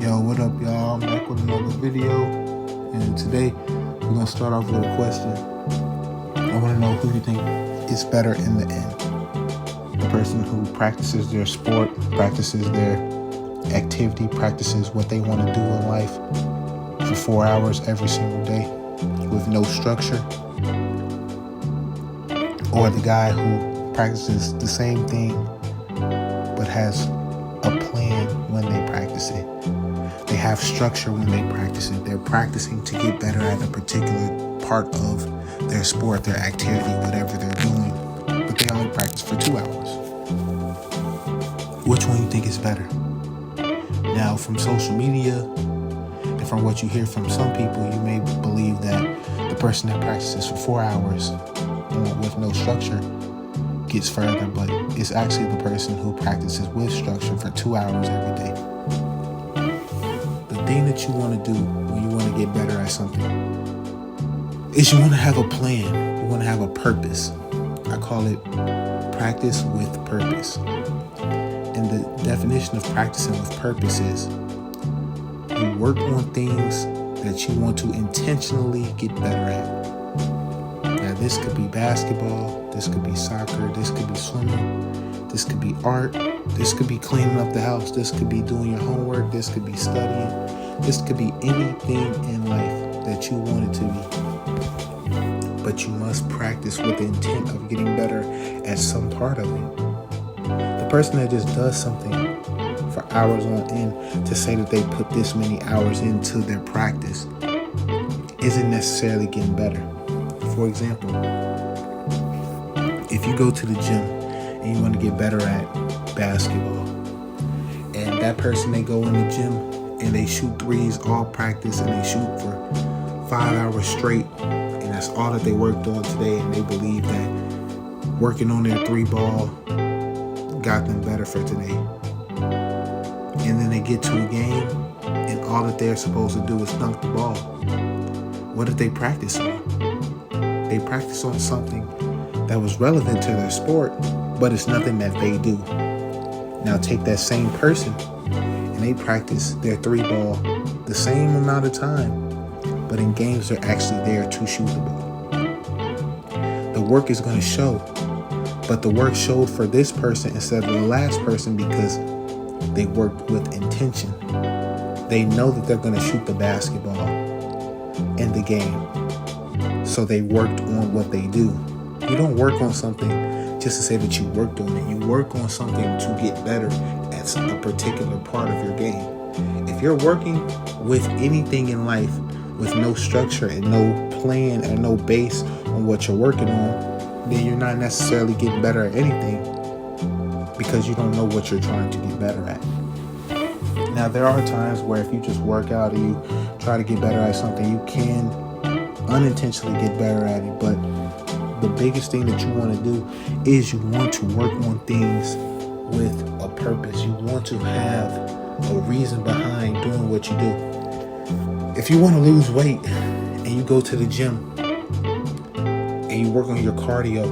Yo, what up, y'all? I'm back with another video, and today we're gonna start off with a question. I want to know who you think is better in the end. The person who practices their sport, practices their activity, practices what they want to do in life for 4 hours every single day with no structure, or the guy who practices the same thing but has a plan when they practice it. They have structure when they practice it. They're practicing to get better at a particular part of their sport, their activity, whatever they're doing, but they only practice for 2 hours. Which one you think is better? Now, from social media and from what you hear from some people, you may believe that the person that practices for 4 hours with no structure gets further, but it's actually the person who practices with structure for 2 hours every day. The thing that you want to do when you want to get better at something is you want to have a plan. You want to have a purpose. I call it practice with purpose. And the definition of practicing with purpose is you work on things that you want to intentionally get better at. Now, this could be basketball, this could be soccer, this could be swimming, this could be art, this could be cleaning up the house, this could be doing your homework, this could be studying, this could be anything in life that you want it to be. But you must practice with the intent of getting better at some part of it. The person that just does something for hours on end to say that they put this many hours into their practice isn't necessarily getting better. For example, if you go to the gym and you want to get better at basketball, and that person, they go in the gym and they shoot threes all practice and they shoot for 5 hours straight, and that's all that they worked on today, and they believe that working on their three ball got them better for today. And then they get to a game and all that they're supposed to do is dunk the ball. What did they practice on? They practice on something that was relevant to their sport, but it's nothing that they do. Now take that same person and they practice their three ball the same amount of time, but in games they're actually there to shoot the ball. The work is going to show, but the work showed for this person instead of the last person because they worked with intention. They know that they're going to shoot the basketball in the game, so they worked on what they do. You don't work on something just to say that you worked on it. You work on something to get better at a particular part of your game. If you're working with anything in life with no structure and no plan and no base on what you're working on, then you're not necessarily getting better at anything because you don't know what you're trying to get better at. Now, there are times where if you just work out and you try to get better at something, you can unintentionally get better at it, but the biggest thing that you want to do is you want to work on things with a purpose. You want to have a reason behind doing what you do. If you want to lose weight and you go to the gym and you work on your cardio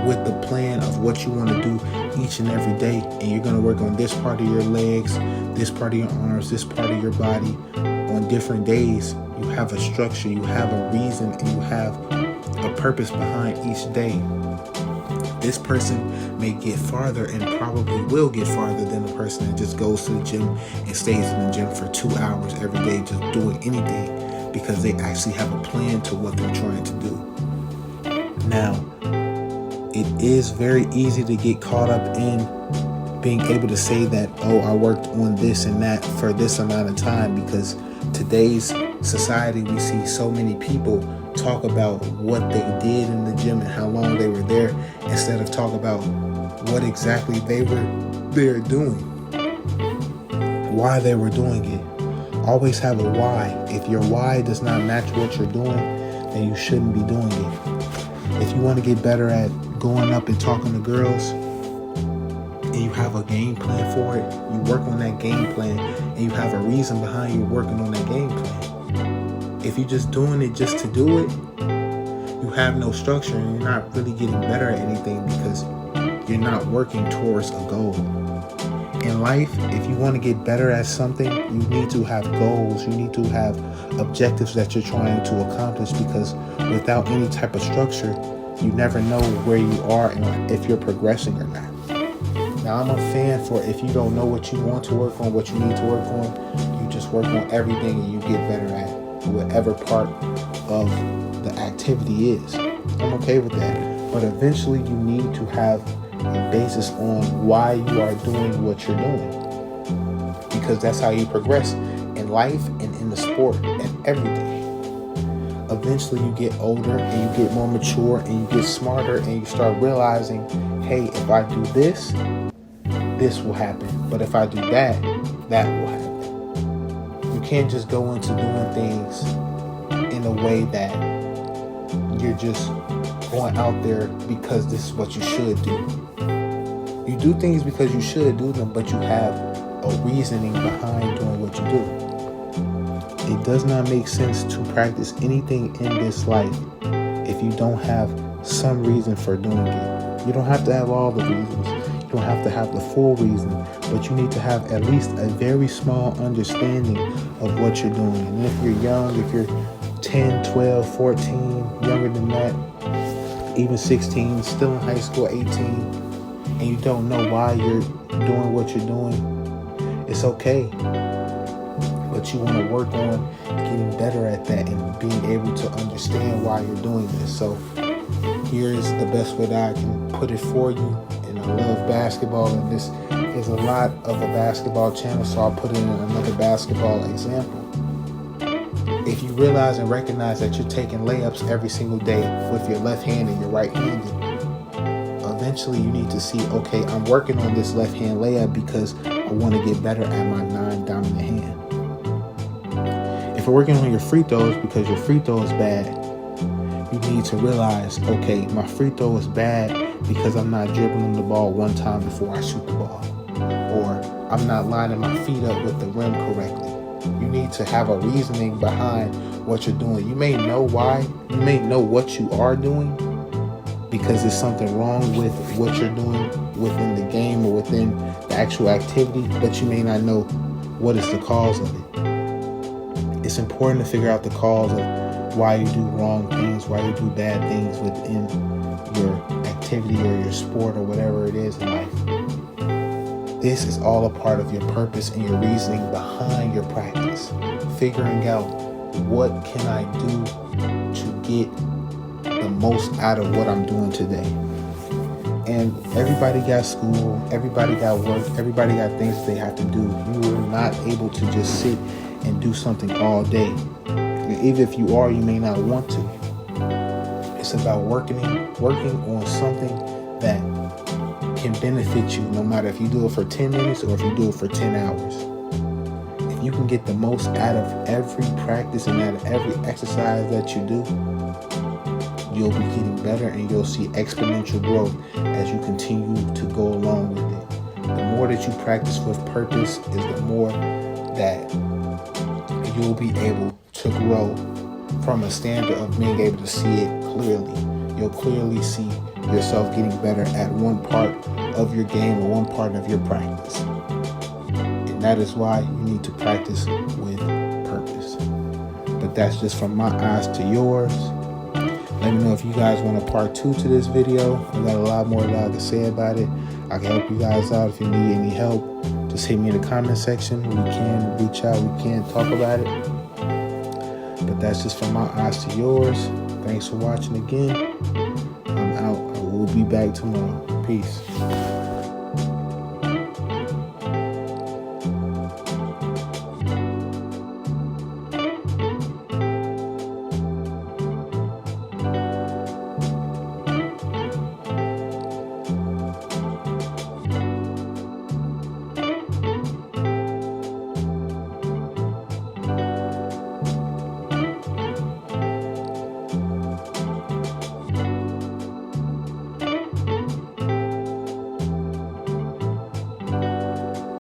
with the plan of what you want to do each and every day, and you're going to work on this part of your legs, this part of your arms, this part of your body on different days, you have a structure, you have a reason, and you have a purpose behind each day. This person may get farther and probably will get farther than the person that just goes to the gym and stays in the gym for 2 hours every day just doing anything, because they actually have a plan to what they're trying to do. Now, it is very easy to get caught up in being able to say that, oh, I worked on this and that for this amount of time, because today's society, we see so many people talk about what they did in the gym and how long they were there instead of talk about what exactly they were there doing, why they were doing it. Always have a why. If your why does not match what you're doing, then you shouldn't be doing it. If you want to get better at going up and talking to girls and you have a game plan for it, you work on that game plan and you have a reason behind you working on that game plan. If you're just doing it just to do it, you have no structure and you're not really getting better at anything because you're not working towards a goal. in life, if you want to get better at something, you need to have goals. You need to have objectives that you're trying to accomplish, because without any type of structure, you never know where you are and if you're progressing or not. Now, I'm a fan for if you don't know what you want to work on, what you need to work on, you just work on everything and you get better at whatever part of the activity is. I'm okay with that. But eventually you need to have a basis on why you are doing what you're doing, because that's how you progress in life and in the sport and everything. Eventually you get older and you get more mature and you get smarter and you start realizing, hey, if I do this, this will happen. But if I do that, that will happen. You can't just go into doing things in a way that you're just going out there because this is what you should do. You do things because you should do them, but you have a reasoning behind doing what you do. It does not make sense to practice anything in this life if you don't have some reason for doing it. You don't have to have all the reasons. You don't have to have the full reason, but you need to have at least a very small understanding of what you're doing. And if you're young, if you're 10, 12, 14, younger than that, even 16, still in high school, 18, and you don't know why you're doing what you're doing, it's okay. But you want to work on getting better at that and being able to understand why you're doing this. So here is the best way that I can put it for you. And I love basketball, and this is a lot of a basketball channel, so I'll put in another basketball example. If you realize and recognize that you're taking layups every single day with your left hand and your right handed, eventually you need to see, okay, I'm working on this left hand layup because I want to get better at my non-dominant hand. If you're working on your free throws because your free throw is bad, you need to realize, okay, my free throw is bad because I'm not dribbling the ball one time before I shoot the ball, or I'm not lining my feet up with the rim correctly. You need to have a reasoning behind what you're doing. You may know why, you may know what you are doing because there's something wrong with what you're doing within the game or within the actual activity, but you may not know what is the cause of it. It's important to figure out the cause of why you do wrong things, why you do bad things within your activity or your sport or whatever it is in life. This is all a part of your purpose and your reasoning behind your practice. Figuring out what can I do to get the most out of what I'm doing today. And everybody got school, everybody got work, everybody got things they have to do. You are not able to just sit and do something all day. And even if you are, you may not want to. It's about working on something that can benefit you, no matter if you do it for 10 minutes or if you do it for 10 hours. If you can get the most out of every practice and out of every exercise that you do, you'll be getting better and you'll see exponential growth as you continue to go along with it. The more that you practice with purpose is the more that you'll be able to grow from a standard of being able to see it clearly. You'll clearly see yourself getting better at one part of your game or one part of your practice. And that is why you need to practice with purpose. But that's just from my eyes to yours. Let me know if you guys want a part 2 to this video. I got a lot more that I can say about it. I can help you guys out if you need any help. Just hit me in the comment section. We can reach out. We can talk about it. But that's just from my eyes to yours. Thanks for watching again. I'm out. I will be back tomorrow. Peace.